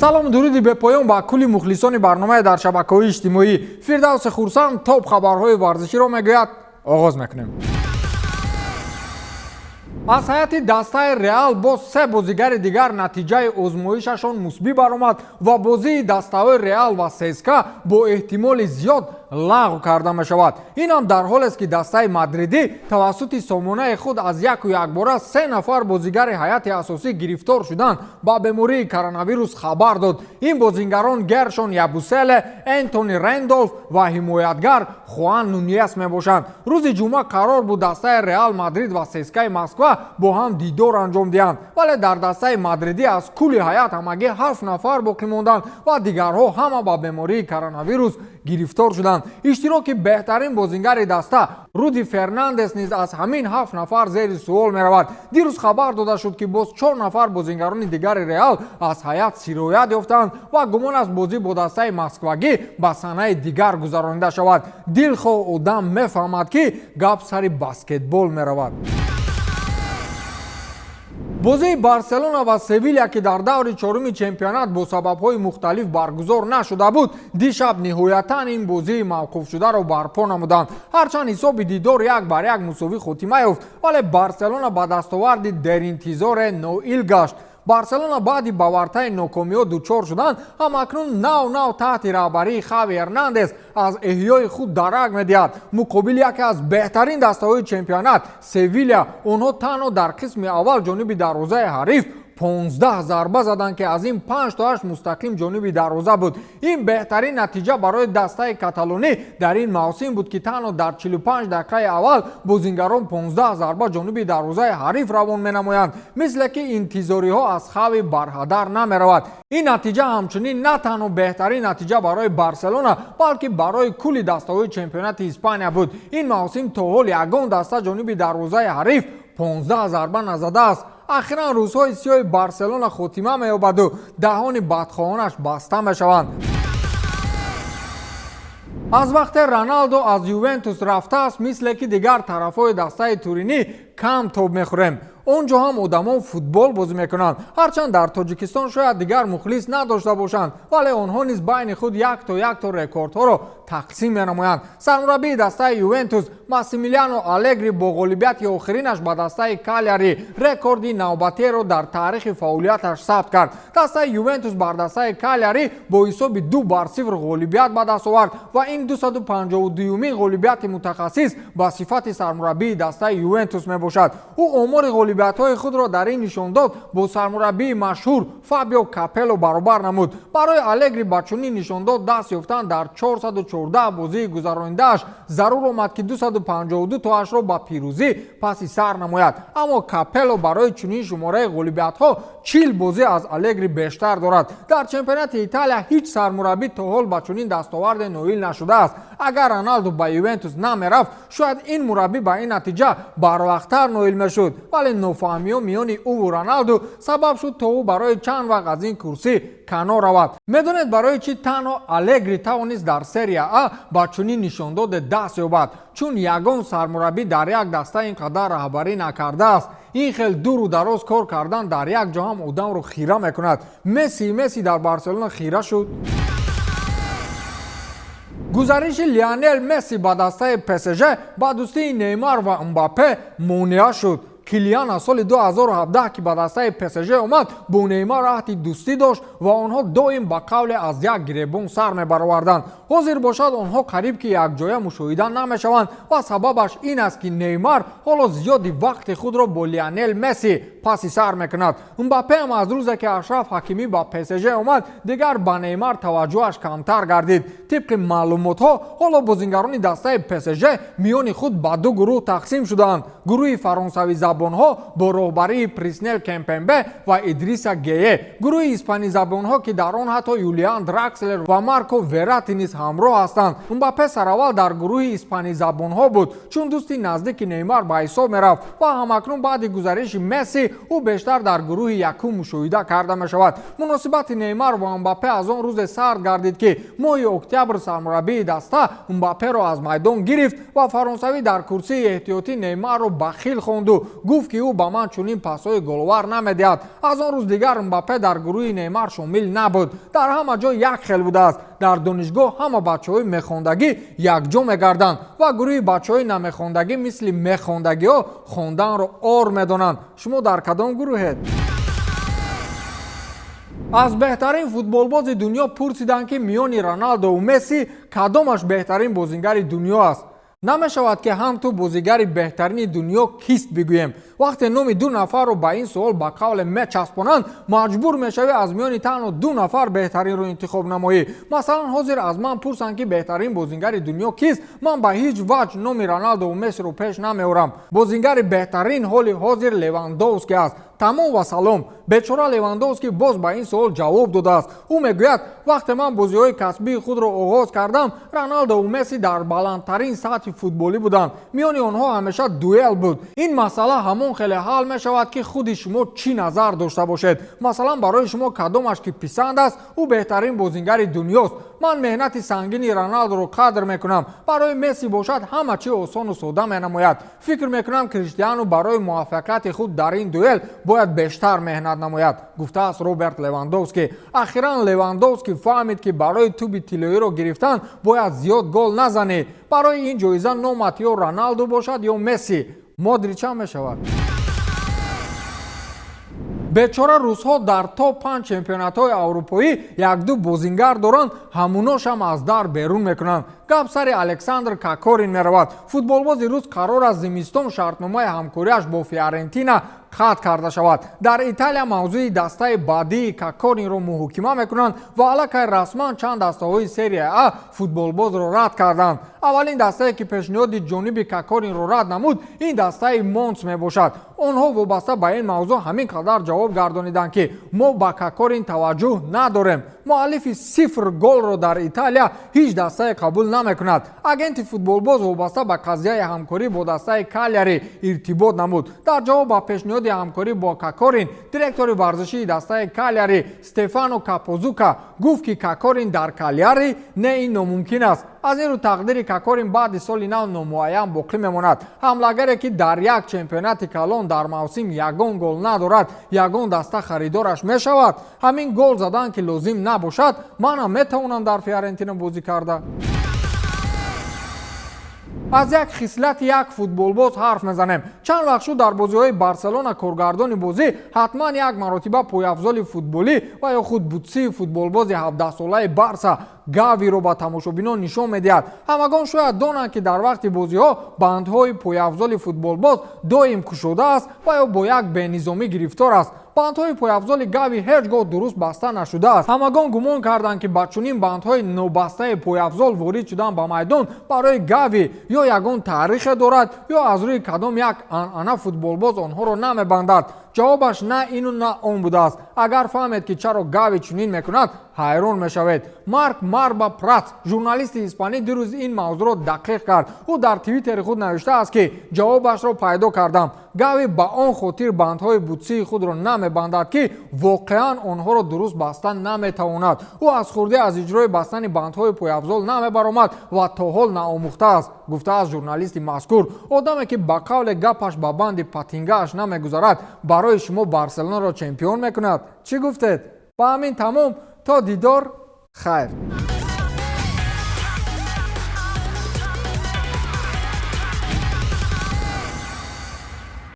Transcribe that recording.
салому дуруди бепоён ба кулли мухлисони барномаи дар шабакаҳои иҷтимоӣ. Фирдавси Хурсанд топ хабарҳои варзиширо мегӯяд. оғоз мекунем. аз ҳайати дастаи Реал боз се бозигари дигар натиҷаи озмоишашон мусбит баромад ва бозии дастаҳои Реал ва ССКА бо эҳтимоли зиёд лағв карда мешавад. ин ҳам дар ҳолест ки дастаи мадридӣ тавассути сомонаи худ аз якбора 3 нафар бозигари ҳайати асосӣ гирифтор шуданд ба бемории коронавирус хабар дод. ин бозигарон Гершон Ябуселе, Энтони Рэндолф ва ҳимоятгар Хуан Нуньес мебошанд. рӯзи ҷумъа қарор буд дастаи Реал Мадрид ва ССКАи Москва бо ҳам дидор анҷом диҳанд, вале дар дастаи мадридӣ аз кулли ҳаят ҳамагӣ 7 нафар боқӣ монданд ва дигарҳо ҳама ба бемории коронавирус гирифтор шуданд. иштироки беҳтарин бозигари даста Руди Фернандес низ аз ҳамин 7 нафар зери суол меравад. дирӯз хабар дода шуд ки боз 4 нафар бозигарони дигари Реал аз ҳаят сироят ёфтанд ва гумон аст бозӣ бо дастаи москвагӣ ба санаи дигар гузаронида шавад. дилхоҳ одам мефаҳмад ки гап сари баскетбол меравад. бозии Барселона ва Севилья ки дар даври чоруми чемпионат бо сабабҳои мухталиф баргузор нашуда буд, дишаб ниҳоятан ин бозии мавқуфшударо барпо намуданд. ҳарчанд ҳисоби дидор 1-1 мусовӣ хотима ёфт, вале Барселона ба дастоварди деринтизоре ноил гашт. Барселона баъди бавартаи нокомиҳо дучор шуданд, ҳамакнун нав таҳти раҳбарии Хави Эрнандес аз эҳёи худ дарак медиҳад. муқобили яке аз беҳтарин дастаҳои чемпионат Севилья, онҳо танҳо дар қисми аввал ҷониби дарвозаи ҳариф 15 зарба заданд ки аз ин 5-8 мустақим ҷониби дарвоза буд. ин беҳтарин натиҷа барои дастаи каталонӣ дар ин мавсим буд ки танҳо дар 45 дақиқаи аввал бозингарон 15 зарба ҷониби дарвозаи ҳариф равон менамоянд, мисле ки интизориҳо аз Хави барҳадар намеравад. ин натиҷа ҳамчунин на танҳо беҳтарин натиҷа барои Барселона, балки барои кулли дастаҳои чемпионати Испания буд. ин мавсим то ҳол ягон даста ҷониби дарвозаи ҳариф 15 зарба назадааст. ахиран рӯзҳои сиёҳи Барселона хотима меёбаду даҳони бадхоҳонаш баста мешаванд. аз вақте Роналдо аз Ювентус рафтааст, мисле ки дигар тарафҳои дастаи туринӣ кам тоб мехӯрем. онҷо ҳам одамон футбол бозӣ мекунанд. ҳарчанд дар Тоҷикистон шояд дигар мухлис надошта бошанд, вале онҳо низ байни худ як то рекордҳоро тақсим менамоянд. сармураббии дастаи Ювентус Массимилиано Алегри бо ғолибияти охиринаш ба дастаи Кальяри рекорди навбатиеро дар таърихи фаъолияташ сабт кард. дастаи Ювентус бар дастаи Кальяри бо ҳисоби 2-0 ғолибият ба даст овард ва ин 252-умин ғолибияти мутахассис ба сифати сармураббии дастаи Ювентус мебошад. ӯ омори ғолибиятҳои худро дар ин нишон дод бо сармураббии машҳур Фабио Капелло баробар намуд. барои Алегри ба чунин нишондод даст ёфтан дар 414 бозии гузаронидааш зарур омад ки 252 тоашро ба пирӯзӣ паси сар намояд. аммо Капелло барои чунин шумораи ғолибиятҳо 40 бозӣ аз Алегри бештар дорад. дар чемпионати Италия ҳеҷ сармураббӣ то ҳол ба чунин дастоварде ноил нашудааст. агар Роналдо ба Ювентус намерафт, шояд ин мураббӣ ба ин натиҷа барвақттар ноил мешуд, вале нофаҳмиҳо миёни ӯву Роналду сабаб шуд то ӯ барои чанд вақт аз ин курсӣ канор равад. медонед барои чӣ танҳо Алегри тавонист дар серия А ба чунин нишондоде даст ёбад? чун ягон сармураббӣ дар як даста ин қадар раҳбарӣ накардааст. ин хел дуру дароз кор кардан дар як ҷо ҳам одамро хира мекунад. Месси дар Барселона хира шуд. гузариши Лионел Месси ба дастаи ПСЖ ба дӯстии Неймар ва Мбаппе монеа шуд. Килиан аз соли 2017 ки ба дастаи ПСЖ омад, бо Неймар аҳди дӯстӣ дошт ва онҳо доим ба қавле аз як гиребон сар мебароварданд. ҳозир бошад онҳо қариб ки якҷоя мушоҳида намешаванд ва сабабаш ин аст ки Неймар ҳоло зиёди вақти худро бо Лионел Месси паси сар мекунад. Мбаппе ҳам аз рӯзе ки Ашраф Ҳакимӣ ба ПСЖ омад, дигар ба Неймар таваҷҷӯҳаш камтар гардид. тибқи маълумотҳо ҳоло бозингарони дастаи ПСЖ миёни худ ба ду гурӯҳ тақсим шудаанд. гурӯҳи фаронсавӣ забонҳо бо роҳбарии Приснел Кемпембе ва Идриса Гее, гурӯҳи испанӣ забонҳо ки дар он ҳатто Юлиан Дракслер ва Марко Верати низ ҳамроҳ ҳастанд. Мбаппе сараввал дар гурӯҳи испанӣ забонҳо буд, чун дӯсти наздики Неймар ба ҳисоб мерафт ва ҳамакнун баъди гузариши Месси ӯ бештар дар гурӯҳи якум мушоҳида карда мешавад. муносибати Неймар ва Мбаппе аз он рӯзе сард гардид ки моҳи октябр сармураббии даста Мбапперо аз майдон гирифт ва фаронсавӣ дар курсии эҳтиётӣ Неймарро бахил хонду гуфт ки ӯ ба ман чунин пасҳои головар намедиҳад. Аз он рӯз дигар Мбаппе дар гурӯҳи Неймар шомил набуд. Дар ҳама ҷо як хел будааст. Дар донишгоҳ ҳама бачаҳои мехондагӣ якҷо мегарданд ва гурӯҳи бачаҳои намехондагӣ мисли мехондагиҳо хонданро ор медонанд. Шумо дар кадом гурӯҳед? аз беҳтарин футболбози дунё пурсиданд ки миёни Роналдо ва Месси кадомаш беҳтарин бозингари дунё аст. намешавад ки ҳам ту бозигари беҳтарини дунё кист бигӯем. вақте номи ду нафарро ба ин суол ба қавле мечаспонанд, маҷбур мешавӣ аз миёни танҳо ду нафар беҳтаринро интихоб намоӣ. масалан ҳозир аз ман пурсанд ки беҳтарин бозингари дунё кист, ман ба ҳеҷ ваҷ номи Роналдо ва Мессиро пеш намеорам. бозингари беҳтарин ҳоли ҳозир Левандовски аст. тамом ва салом. бечора Левандовски боз ба ин суол ҷавоб додааст. ӯ мегӯяд, вақте ман бозиҳои касбии худро оғоз кардам, Роналдо ва Месси дар баландтарин сатҳи футболӣ буданд. миёни онҳо ҳамеша дуэл буд. ин масъала ҳамон хеле ҳал мешавад ки худи шумо чӣ назар дошта бошед. масалан барои шумо кадомаш ки писанд аст, ӯ беҳтарин бозингари дунёст. ман меҳнати сангини Роналдоро қадр мекунам. барои Месси бошад ҳама чӣ осону сода менамояд. фикр мекунам Криштиану барои муваффақияти худ дар ин дуэл бояд бештар меҳнат намояд, гуфтааст Роберт Левандовски. ахиран Левандовски фаҳмид ки барои туби тиллоиро гирифтан бояд зиёд гол назанӣ. барои ин ҷоиза номат ё Роналдо бошад ё Месси. Модрича мешавад. бечора русҳо дар топ 5 чемпионатҳои аврупоӣ як-ду бозингар доранд, ҳамуношам аз дар берун мекунанд. гап сари Александр Кокорин меравад. футболбози рус қарор аст зимистон шартномаи ҳамкориаш бо Фиорентина қатъ карда шавад. дар Италия мавзӯи дастаи баъдии Кокоринро муҳокима мекунанд ва аллакай расман чанд дастаҳои серия А футболбозро рад карданд. аввалин дастае ки пешниҳоди ҷониби Кокоринро рад намуд, ин дастаи Монс мебошад. онҳо вобаста ба ин мавзӯъ ҳамин қадар ҷавоб гардониданд ки мо ба Кокорин таваҷҷӯҳ надорем. муаллифи 0 голро дар Италия ҳеҷ дастае қабул намекунад. агенти футболбоз вобаста ба қазияи ҳамкорӣ бо дастаи Кальяри иртибот намуд. дар ҷавоб ба пешниҳоди ҳамкорӣ бо Кокорин, директори варзишии дастаи Кальяри Стефано Капозука гуфт ки Кокорин дар Кальяри не ин номумкин аст. аз ин рӯ тақдири Кокорин баъди соли нав номуайян боқӣ мемонад. ҳамлагере ки дар як чемпионати калон дар мавсим ягон гол надорад, ягон даста харидораш мешавад. ҳамин гол задан ки лозим набошад, манам метавонам дар Фиорентина бозӣ карда. аз як хислати як футболбоз ҳарф мезанем. чанд вақт шуд дар бозиҳои Барселона коргардони бозӣ ҳатман як маротиба пойафзоли футболӣ ва ё худ бутсии футболбози 17-солаи Барса Гавиро ба тамошобинон нишон медиҳад. ҳамагон шояд донанд ки дар вақти бозиҳо бандҳои пойафзоли футболбоз доим кушода аст ва ё бо як бенизомӣ гирифтор аст. бандҳои пойафзоли Гави ҳеҷ гоҳ дуруст баста нашудааст. ҳамагон гумон карданд ки ба чунин бандҳои нобастаи пойафзол ворид шудан ба майдон барои Гави ё ягон таърихе дорад ё аз рӯи кадом як анъана футболбоз онҳоро намебандад. ҷавобаш на ину на он будааст. агар фаҳмед ки чаро Гави чунин мекунад, ҳайрон мешавед. Марк Марба Прац, журналисти испанӣ, дирӯз ин мавзӯъро дақиқ кард. ӯ дар твиттери худ навиштааст ки ҷавобашро пайдо кардам. Гави ба он хотир бандҳои бутсии худро намебандад ки воқеан онҳоро дуруст баста наметавонад. ӯ аз хурдӣ аз иҷрои бастани бандҳои пойафзол намебаромад ва то ҳол наомӯхтааст, гуфтааст журналисти мазкур. одаме ки ба қавле гапаш ба банди патингааш намегузарад, барои шумо Барселонаро чемпион мекунад. чӣ гуфтед? ба ҳамин тамом, то дидор, хайр.